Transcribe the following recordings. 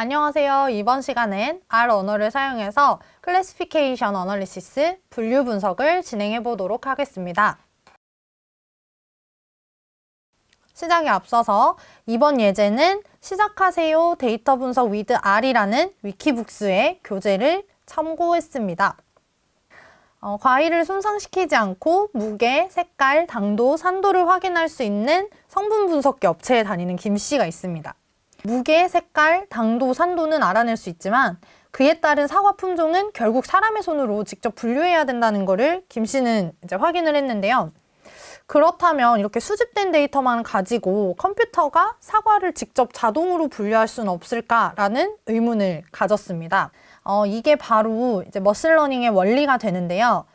안녕하세요. 이번 시간엔 R 언어를 사용해서 클래시피케이션 어널리시스, 분류 분석을 진행해 보도록 하겠습니다. 시작에 앞서서 이번 예제는 시작하세요 데이터 분석 with R이라는 위키북스의 교재를 참고했습니다. 과일을 손상시키지 않고 무게, 색깔, 당도, 산도를 확인할 수 있는 성분 분석기 업체에 다니는 김씨가 있습니다. 무게, 색깔, 당도, 산도는 알아낼 수 있지만 그에 따른 사과 품종은 결국 사람의 손으로 직접 분류해야 된다는 거를 김씨는 이제 확인을 했는데요. 그렇다면 이렇게 수집된 데이터만 가지고 컴퓨터가 사과를 직접 자동으로 분류할 수는 없을까라는 의문을 가졌습니다. 이게 바로 이제 머신러닝의 원리가 되는데요.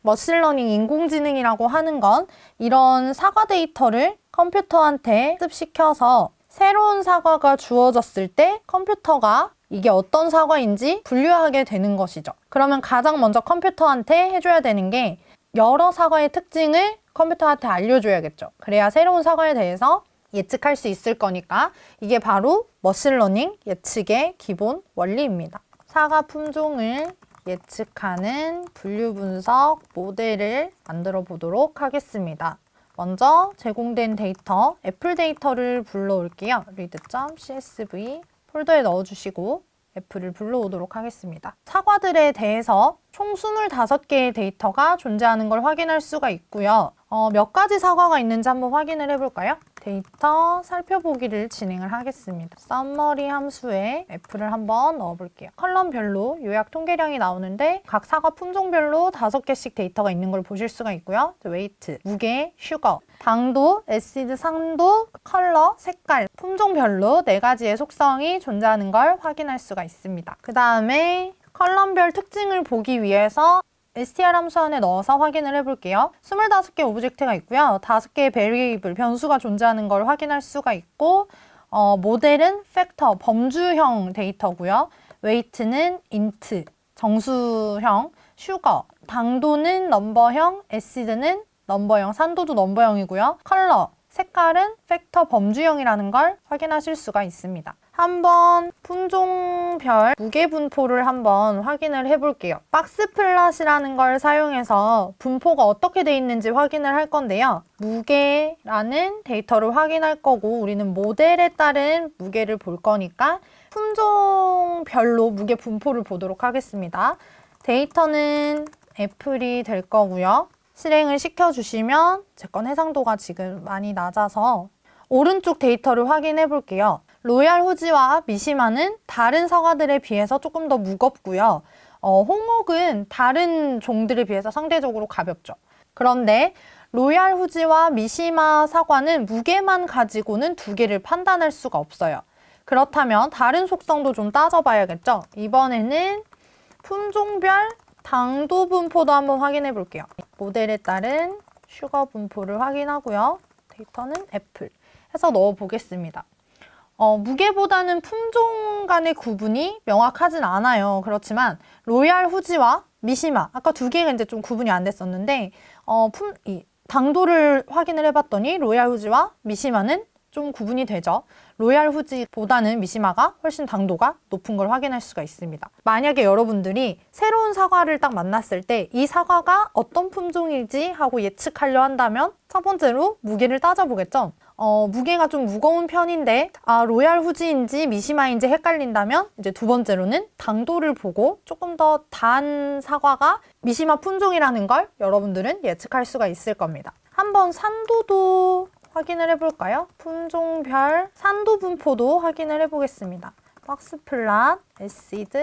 머신러닝 인공지능이라고 하는 건 이런 사과 데이터를 컴퓨터한테 습시켜서 새로운 사과가 주어졌을 때 컴퓨터가 이게 어떤 사과인지 분류하게 되는 것이죠. 그러면 가장 먼저 컴퓨터한테 해줘야 되는 게 여러 사과의 특징을 컴퓨터한테 알려줘야겠죠. 그래야 새로운 사과에 대해서 예측할 수 있을 거니까 이게 바로 머신러닝 예측의 기본 원리입니다. 사과 품종을 예측하는 분류 분석 모델을 만들어 보도록 하겠습니다. 먼저 제공된 데이터, 애플 데이터를 불러올게요. read.csv 폴더에 넣어주시고 애플을 불러오도록 하겠습니다. 사과들에 대해서 총 25개의 데이터가 존재하는 걸 확인할 수가 있고요. 몇 가지 사과가 있는지 한번 확인을 해볼까요? 데이터 살펴보기를 진행을 하겠습니다. summary 함수에 애플을 한번 넣어볼게요. 컬럼별로 요약 통계량이 나오는데 각 사과 품종별로 5개씩 데이터가 있는 걸 보실 수가 있고요. weight, 무게, sugar, 당도, acid, 산도, 컬러, 색깔, 품종별로 4가지의 속성이 존재하는 걸 확인할 수가 있습니다. 그 다음에 컬럼별 특징을 보기 위해서 str 함수 안에 넣어서 확인을 해볼게요. 25개 오브젝트가 있고요. 5개의 베리에이블, 변수가 존재하는 걸 확인할 수가 있고 모델은 팩터, 범주형 데이터고요. weight는 int, 정수형, sugar, 당도는 넘버형, acid는 넘버형, 산도도 넘버형이고요. 컬러, 색깔은 팩터 범주형이라는 걸 확인하실 수가 있습니다. 한번 품종별 무게 분포를 한번 확인을 해볼게요. 박스플롯이라는 걸 사용해서 분포가 어떻게 돼 있는지 확인을 할 건데요. 무게라는 데이터를 확인할 거고 우리는 모델에 따른 무게를 볼 거니까 품종별로 무게 분포를 보도록 하겠습니다. 데이터는 애플이 될 거고요. 실행을 시켜주시면 제 건 해상도가 지금 많이 낮아서 오른쪽 데이터를 확인해 볼게요. 로얄 후지와 미시마는 다른 사과들에 비해서 조금 더 무겁고요. 홍옥은 다른 종들에 비해서 상대적으로 가볍죠. 그런데 로얄 후지와 미시마 사과는 무게만 가지고는 2개를 판단할 수가 없어요. 그렇다면 다른 속성도 좀 따져봐야겠죠. 이번에는 품종별 당도 분포도 한번 확인해 볼게요. 모델에 따른 슈거 분포를 확인하고요. 데이터는 애플 해서 넣어 보겠습니다. 무게보다는 품종 간의 구분이 명확하진 않아요. 그렇지만 로얄 후지와 미시마 아까 2개가 이제 좀 구분이 안 됐었는데 당도를 확인을 해봤더니 로얄 후지와 미시마는 좀 구분이 되죠. 로얄 후지보다는 미시마가 훨씬 당도가 높은 걸 확인할 수가 있습니다. 만약에 여러분들이 새로운 사과를 딱 만났을 때 이 사과가 어떤 품종일지 하고 예측하려 한다면 첫 번째로 무게를 따져보겠죠. 무게가 좀 무거운 편인데 로얄 후지인지 미시마인지 헷갈린다면 이제 두 번째로는 당도를 보고 조금 더 단 사과가 미시마 품종이라는 걸 여러분들은 예측할 수가 있을 겁니다. 한번 산도도 확인을 해볼까요? 품종별 산도 분포도 확인을 해보겠습니다. 박스플롯, acid,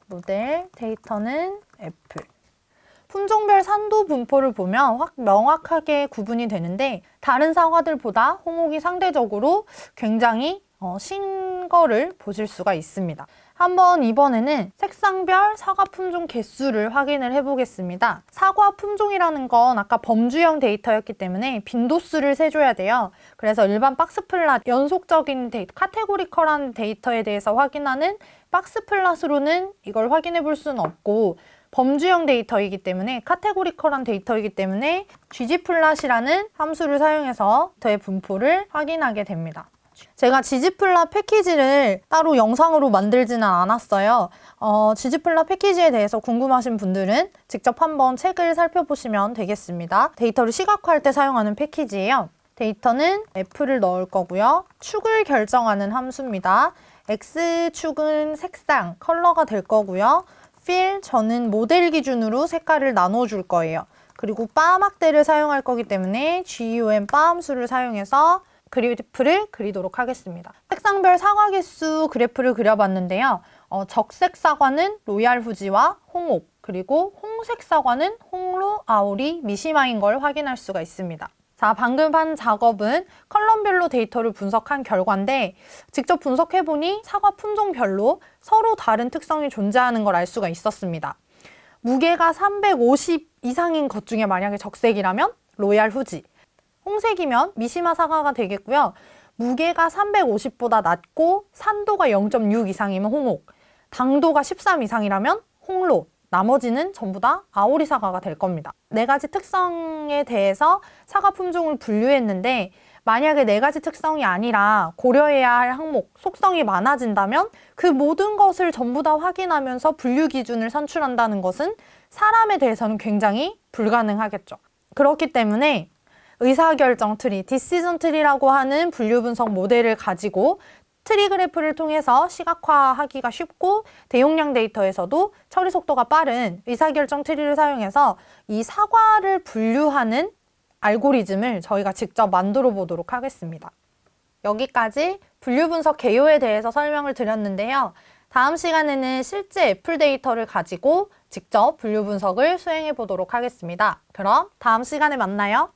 모델, 데이터는 애플. 품종별 산도 분포를 보면 명확하게 구분이 되는데 다른 사과들보다 홍옥이 상대적으로 굉장히 신 거를 보실 수가 있습니다. 한번 이번에는 색상별 사과 품종 개수를 확인을 해보겠습니다. 사과 품종이라는 건 아까 범주형 데이터였기 때문에 빈도수를 세줘야 돼요. 그래서 일반 박스플롯 연속적인 데이터, 카테고리컬한 데이터에 대해서 확인하는 박스플롯으로는 이걸 확인해 볼 수는 없고 범주형 데이터이기 때문에 카테고리컬한 데이터이기 때문에 ggplot이라는 함수를 사용해서 데이터의 분포를 확인하게 됩니다. 제가 지지플라 패키지를 따로 영상으로 만들지는 않았어요. 지지플라 패키지에 대해서 궁금하신 분들은 직접 한번 책을 살펴보시면 되겠습니다. 데이터를 시각화할 때 사용하는 패키지예요. 데이터는 F를 넣을 거고요. 축을 결정하는 함수입니다. X축은 색상, 컬러가 될 거고요. fill, 저는 모델 기준으로 색깔을 나눠줄 거예요. 그리고 바 막대를 사용할 거기 때문에 GUM 바 함수를 사용해서 그래프를 그리도록 하겠습니다. 색상별 사과 개수 그래프를 그려봤는데요. 적색 사과는 로얄 후지와 홍옥, 그리고 홍색 사과는 홍로, 아오리, 미시마인 걸 확인할 수가 있습니다. 자, 방금 한 작업은 컬럼별로 데이터를 분석한 결과인데 직접 분석해보니 사과 품종별로 서로 다른 특성이 존재하는 걸 알 수가 있었습니다. 무게가 350 이상인 것 중에 만약에 적색이라면 로얄 후지, 홍색이면 미시마 사과가 되겠고요. 무게가 350보다 낮고 산도가 0.6 이상이면 홍옥, 당도가 13 이상이라면 홍로, 나머지는 전부 다 아오리 사과가 될 겁니다. 네 가지 특성에 대해서 사과 품종을 분류했는데 만약에 네 가지 특성이 아니라 고려해야 할 항목, 속성이 많아진다면 그 모든 것을 전부 다 확인하면서 분류 기준을 산출한다는 것은 사람에 대해서는 굉장히 불가능하겠죠. 그렇기 때문에 의사결정 트리, 디시전 트리라고 하는 분류 분석 모델을 가지고 트리 그래프를 통해서 시각화하기가 쉽고 대용량 데이터에서도 처리 속도가 빠른 의사결정 트리를 사용해서 이 사과를 분류하는 알고리즘을 저희가 직접 만들어 보도록 하겠습니다. 여기까지 분류 분석 개요에 대해서 설명을 드렸는데요. 다음 시간에는 실제 애플 데이터를 가지고 직접 분류 분석을 수행해 보도록 하겠습니다. 그럼 다음 시간에 만나요.